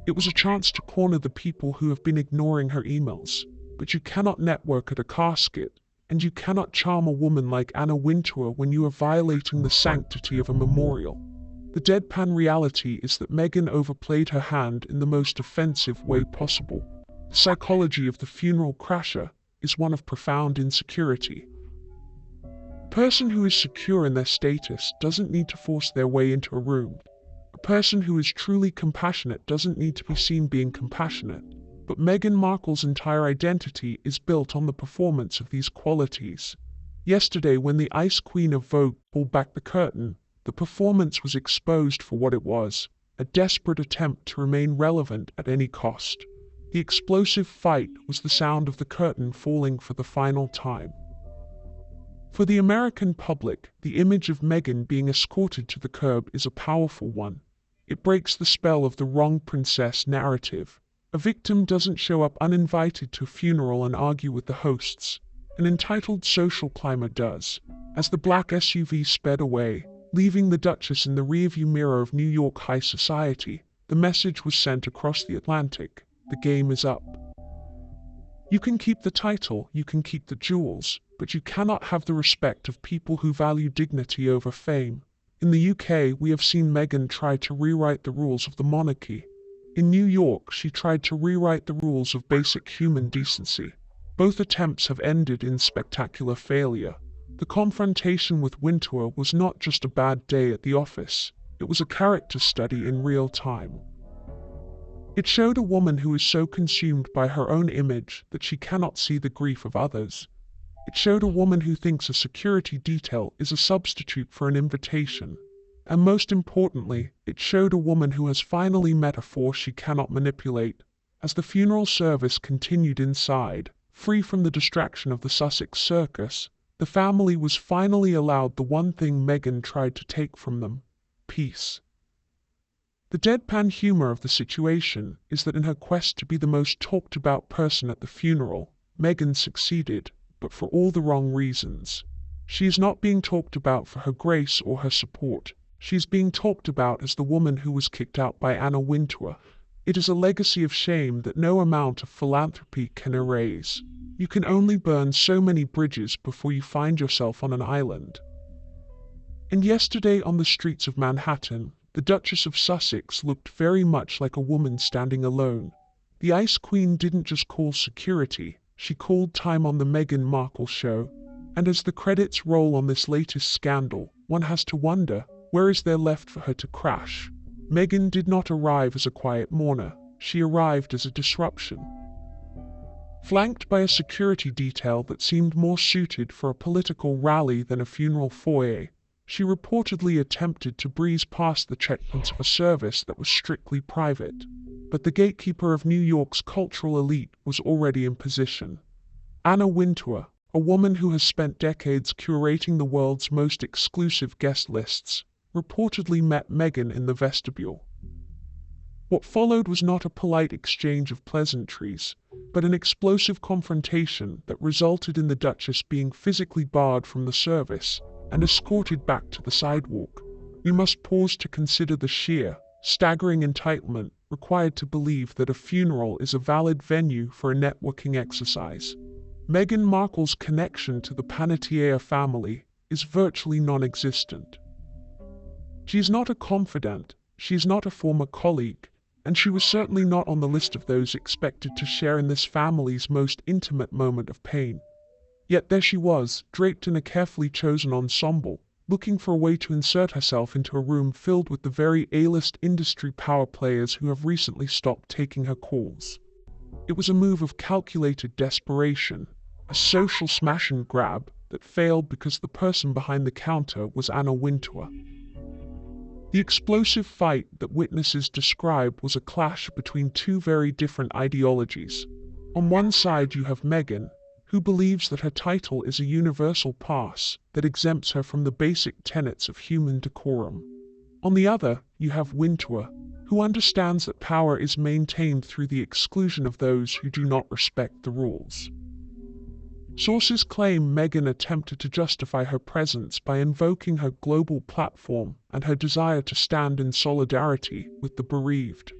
A: It was a chance to corner the people who have been ignoring her emails. But you cannot network at a casket, and you cannot charm a woman like Anna Wintour when you are violating the sanctity of a memorial. The deadpan reality is that Meghan overplayed her hand in the most offensive way possible. The psychology of the funeral crasher is one of profound insecurity. A person who is secure in their status doesn't need to force their way into a room. A person who is truly compassionate doesn't need to be seen being compassionate. But Meghan Markle's entire identity is built on the performance of these qualities. Yesterday, when the Ice Queen of Vogue pulled back the curtain, the performance was exposed for what it was: a desperate attempt to remain relevant at any cost. The explosive fight was the sound of the curtain falling for the final time. For the American public, the image of Meghan being escorted to the curb is a powerful one. It breaks the spell of the wrong princess narrative. A victim doesn't show up uninvited to a funeral and argue with the hosts. An entitled social climber does. As the black SUV sped away, leaving the Duchess in the rearview mirror of New York high society, the message was sent across the Atlantic: the game is up. You can keep the title, you can keep the jewels, but you cannot have the respect of people who value dignity over fame. In the UK, we have seen Meghan try to rewrite the rules of the monarchy. In New York, she tried to rewrite the rules of basic human decency. Both attempts have ended in spectacular failure. The confrontation with Wintour was not just a bad day at the office, it was a character study in real time. It showed a woman who is so consumed by her own image that she cannot see the grief of others. It showed a woman who thinks a security detail is a substitute for an invitation. And most importantly, it showed a woman who has finally met a force she cannot manipulate. As the funeral service continued inside, free from the distraction of the Sussex circus, the family was finally allowed the one thing Meghan tried to take from them: peace. The deadpan humor of the situation is that in her quest to be the most talked about person at the funeral, Meghan succeeded, but for all the wrong reasons. She is not being talked about for her grace or her support. She is being talked about as the woman who was kicked out by Anna Wintour. It is a legacy of shame that no amount of philanthropy can erase. You can only burn so many bridges before you find yourself on an island. And yesterday on the streets of Manhattan, the Duchess of Sussex looked very much like a woman standing alone. The Ice Queen didn't just call security, she called time on the Meghan Markle show. And as the credits roll on this latest scandal, one has to wonder, where is there left for her to crash? Meghan did not arrive as a quiet mourner, she arrived as a disruption. Flanked by a security detail that seemed more suited for a political rally than a funeral foyer, she reportedly attempted to breeze past the checkpoints of a service that was strictly private. But the gatekeeper of New York's cultural elite was already in position. Anna Wintour, a woman who has spent decades curating the world's most exclusive guest lists, reportedly met Meghan in the vestibule. What followed was not a polite exchange of pleasantries, but an explosive confrontation that resulted in the Duchess being physically barred from the service and escorted back to the sidewalk. We must pause to consider the sheer, staggering entitlement required to believe that a funeral is a valid venue for a networking exercise. Meghan Markle's connection to the Panettiere family is virtually non-existent. She is not a confidant, she is not a former colleague, and she was certainly not on the list of those expected to share in this family's most intimate moment of pain. Yet there she was, draped in a carefully chosen ensemble, looking for a way to insert herself into a room filled with the very A-list industry power players who have recently stopped taking her calls. It was a move of calculated desperation, a social smash and grab that failed because the person behind the counter was Anna Wintour. The explosive fight that witnesses describe was a clash between two very different ideologies. On one side you have Meghan, who believes that her title is a universal pass that exempts her from the basic tenets of human decorum. On the other, you have Wintour, who understands that power is maintained through the exclusion of those who do not respect the rules. Sources claim Meghan attempted to justify her presence by invoking her global platform and her desire to stand in solidarity with the bereaved.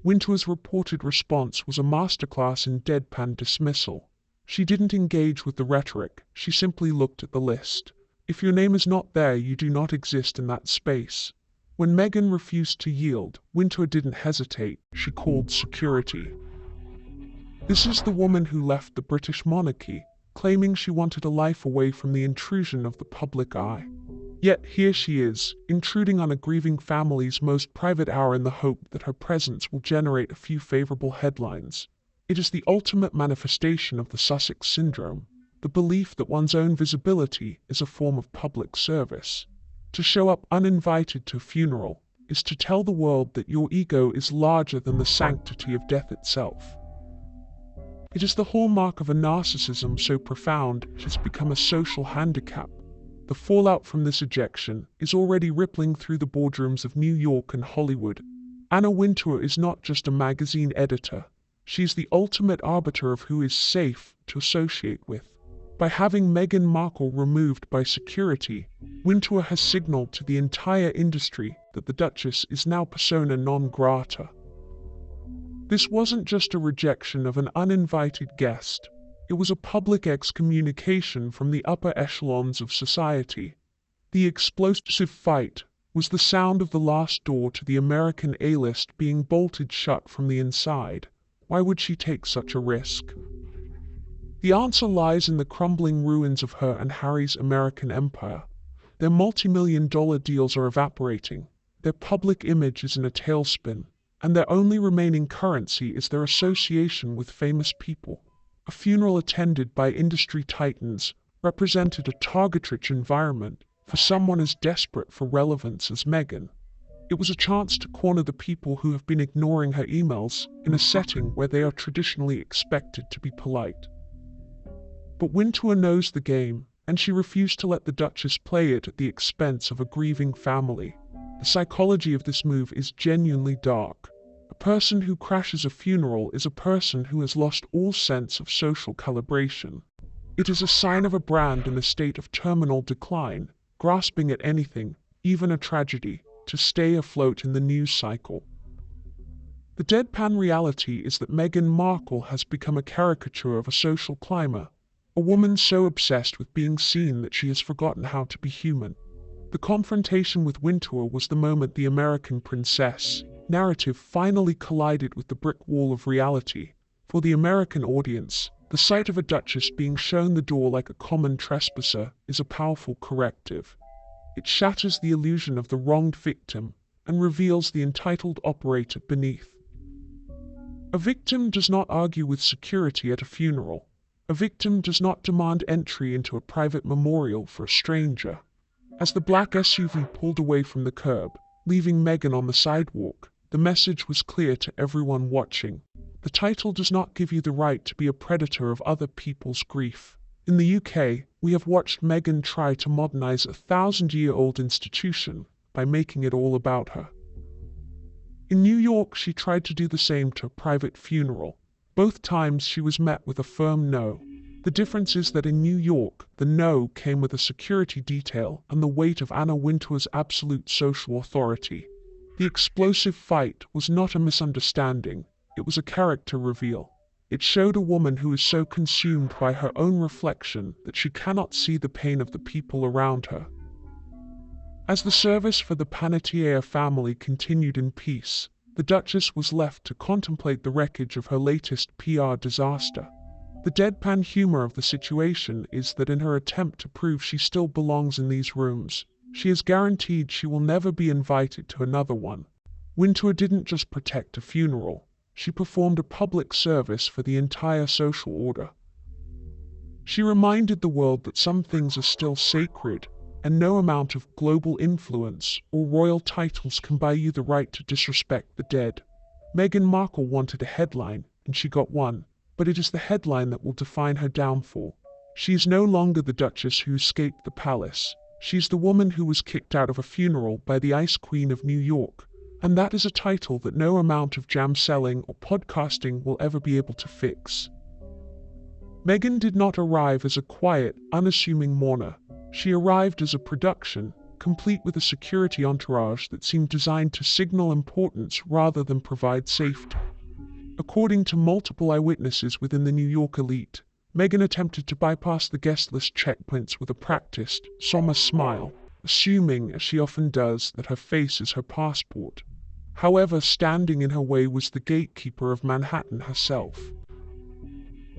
A: Wintour's reported response was a masterclass in deadpan dismissal. She didn't engage with the rhetoric, she simply looked at the list. If your name is not there, you do not exist in that space. When Meghan refused to yield, Wintour didn't hesitate, she called security. This is the woman who left the British monarchy, claiming she wanted a life away from the intrusion of the public eye. Yet here she is, intruding on a grieving family's most private hour in the hope that her presence will generate a few favorable headlines. It is the ultimate manifestation of the Sussex syndrome, the belief that one's own visibility is a form of public service. To show up uninvited to a funeral is to tell the world that your ego is larger than the sanctity of death itself. It is the hallmark of a narcissism so profound it has become a social handicap. The fallout from this ejection is already rippling through the boardrooms of New York and Hollywood. Anna Wintour is not just a magazine editor. She is the ultimate arbiter of who is safe to associate with. By having Meghan Markle removed by security, Wintour has signaled to the entire industry that the Duchess is now persona non grata. This wasn't just a rejection of an uninvited guest. It was a public excommunication from the upper echelons of society. The explosive fight was the sound of the last door to the American A-list being bolted shut from the inside. Why would she take such a risk? The answer lies in the crumbling ruins of her and Harry's American empire. Their multi-million-dollar deals are evaporating, their public image is in a tailspin, and their only remaining currency is their association with famous people. A funeral attended by industry titans represented a target-rich environment for someone as desperate for relevance as Meghan. It was a chance to corner the people who have been ignoring her emails in a setting where they are traditionally expected to be polite. But Wintour knows the game, and she refused to let the Duchess play it at the expense of a grieving family. The psychology of this move is genuinely dark. A person who crashes a funeral is a person who has lost all sense of social calibration. It is a sign of a brand in a state of terminal decline, grasping at anything, even a tragedy, to stay afloat in the news cycle. The deadpan reality is that Meghan Markle has become a caricature of a social climber, a woman so obsessed with being seen that she has forgotten how to be human. The confrontation with Wintour was the moment the American princess narrative finally collided with the brick wall of reality. For the American audience, the sight of a duchess being shown the door like a common trespasser is a powerful corrective. It shatters the illusion of the wronged victim and reveals the entitled operator beneath. A victim does not argue with security at a funeral. A victim does not demand entry into a private memorial for a stranger. As the black SUV pulled away from the curb, leaving Meghan on the sidewalk, the message was clear to everyone watching. The title does not give you the right to be a predator of other people's grief. In the UK, we have watched Meghan try to modernize a 1,000-year-old institution by making it all about her. In New York, she tried to do the same to a private funeral. Both times she was met with a firm no. The difference is that in New York, the no came with a security detail and the weight of Anna Wintour's absolute social authority. The explosive fight was not a misunderstanding, it was a character reveal. It showed a woman who is so consumed by her own reflection that she cannot see the pain of the people around her. As the service for the Panettiere family continued in peace, the Duchess was left to contemplate the wreckage of her latest PR disaster. The deadpan humor of the situation is that in her attempt to prove she still belongs in these rooms, She is guaranteed she will never be invited to another one. Wintour didn't just protect a funeral, she performed a public service for the entire social order. She reminded the world that some things are still sacred, and no amount of global influence or royal titles can buy you the right to disrespect the dead. Meghan Markle wanted a headline, and she got one, but it is the headline that will define her downfall. She is no longer the Duchess who escaped the palace. She's the woman who was kicked out of a funeral by the Ice Queen of New York, and that is a title that no amount of jam selling or podcasting will ever be able to fix. Meghan did not arrive as a quiet, unassuming mourner. She arrived as a production, complete with a security entourage that seemed designed to signal importance rather than provide safety. According to multiple eyewitnesses within the New York elite, Meghan attempted to bypass the guest list checkpoints with a practiced, somber smile, assuming, as she often does, that her face is her passport. However, standing in her way was the gatekeeper of Manhattan herself.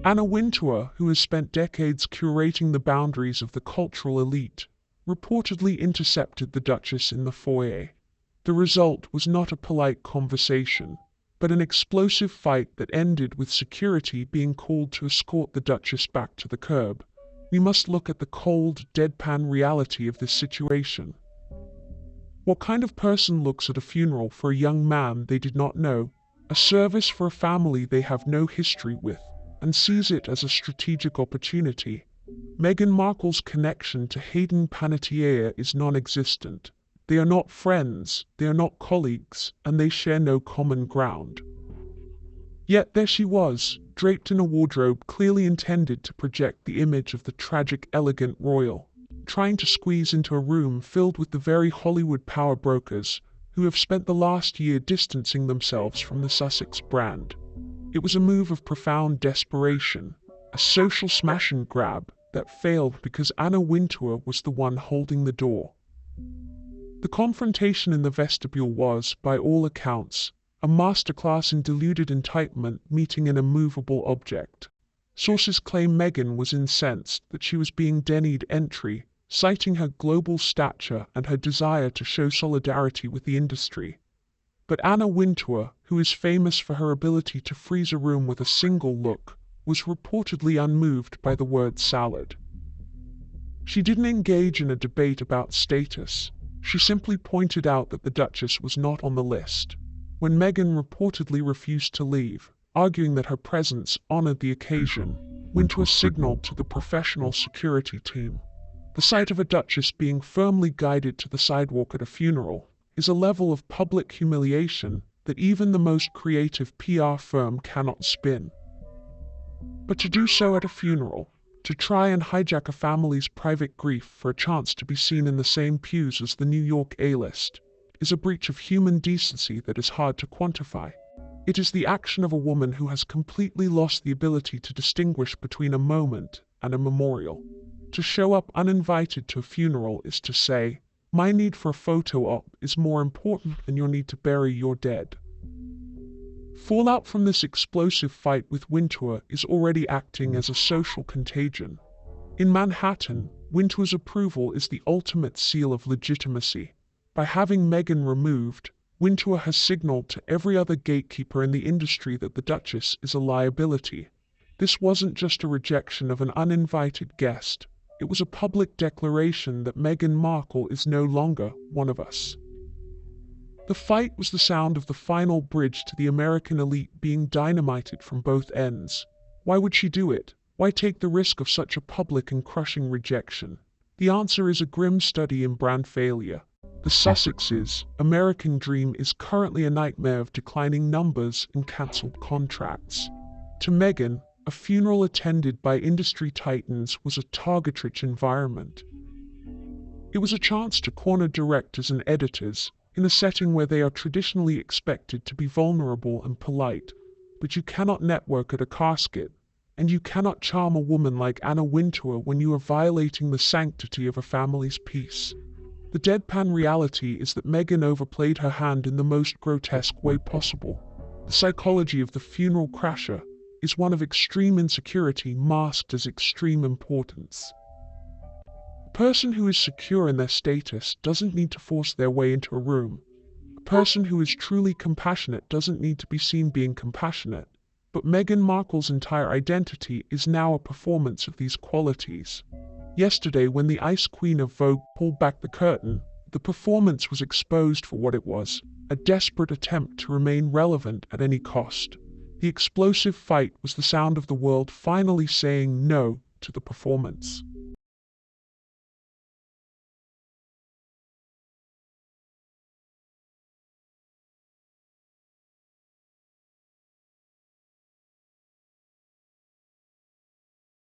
A: Anna Wintour, who has spent decades curating the boundaries of the cultural elite, reportedly intercepted the Duchess in the foyer. The result was not a polite conversation, but an explosive fight that ended with security being called to escort the Duchess back to the curb. We must look at the cold, deadpan reality of this situation. What kind of person looks at a funeral for a young man they did not know, a service for a family they have no history with, and sees it as a strategic opportunity? Meghan Markle's connection to Hayden Panettiere is non-existent. They are not friends, they are not colleagues, and they share no common ground. Yet there she was, draped in a wardrobe clearly intended to project the image of the tragic, elegant royal, trying to squeeze into a room filled with the very Hollywood power brokers who have spent the last year distancing themselves from the Sussex brand. It was a move of profound desperation, a social smash and grab that failed because Anna Wintour was the one holding the door. The confrontation in the vestibule was, by all accounts, a masterclass in deluded entitlement meeting an immovable object. Sources claim Meghan was incensed that she was being denied entry, citing her global stature and her desire to show solidarity with the industry. But Anna Wintour, who is famous for her ability to freeze a room with a single look, was reportedly unmoved by the word salad. She didn't engage in a debate about status. She simply pointed out that the Duchess was not on the list. When Meghan reportedly refused to leave, arguing that her presence honored the occasion, Wintour signaled to the professional security team. The sight of a Duchess being firmly guided to the sidewalk at a funeral is a level of public humiliation that even the most creative PR firm cannot spin. But to do so at a funeral, to try and hijack a family's private grief for a chance to be seen in the same pews as the New York A-list, is a breach of human decency that is hard to quantify. It is the action of a woman who has completely lost the ability to distinguish between a moment and a memorial. To show up uninvited to a funeral is to say, my need for a photo op is more important than your need to bury your dead. Fallout from this explosive fight with Wintour is already acting as a social contagion. In Manhattan, Wintour's approval is the ultimate seal of legitimacy. By having Meghan removed, Wintour has signaled to every other gatekeeper in the industry that the Duchess is a liability. This wasn't just a rejection of an uninvited guest. It was a public declaration that Meghan Markle is no longer one of us. The fight was the sound of the final bridge to the American elite being dynamited from both ends. Why would she do it? Why take the risk of such a public and crushing rejection? The answer is a grim study in brand failure. The Sussexes' American dream is currently a nightmare of declining numbers and cancelled contracts. To Meghan, a funeral attended by industry titans was a target-rich environment. It was a chance to corner directors and editors in a setting where they are traditionally expected to be vulnerable and polite, but you cannot network at a casket, and you cannot charm a woman like Anna Wintour when you are violating the sanctity of a family's peace. The deadpan reality is that Meghan overplayed her hand in the most grotesque way possible. The psychology of the funeral crasher is one of extreme insecurity masked as extreme importance. person who is secure in their status doesn't need to force their way into a room. A person who is truly compassionate doesn't need to be seen being compassionate. But Meghan Markle's entire identity is now a performance of these qualities. Yesterday, when the Ice Queen of Vogue pulled back the curtain, the performance was exposed for what it was, a desperate attempt to remain relevant at any cost. The explosive fight was the sound of the world finally saying no to the performance.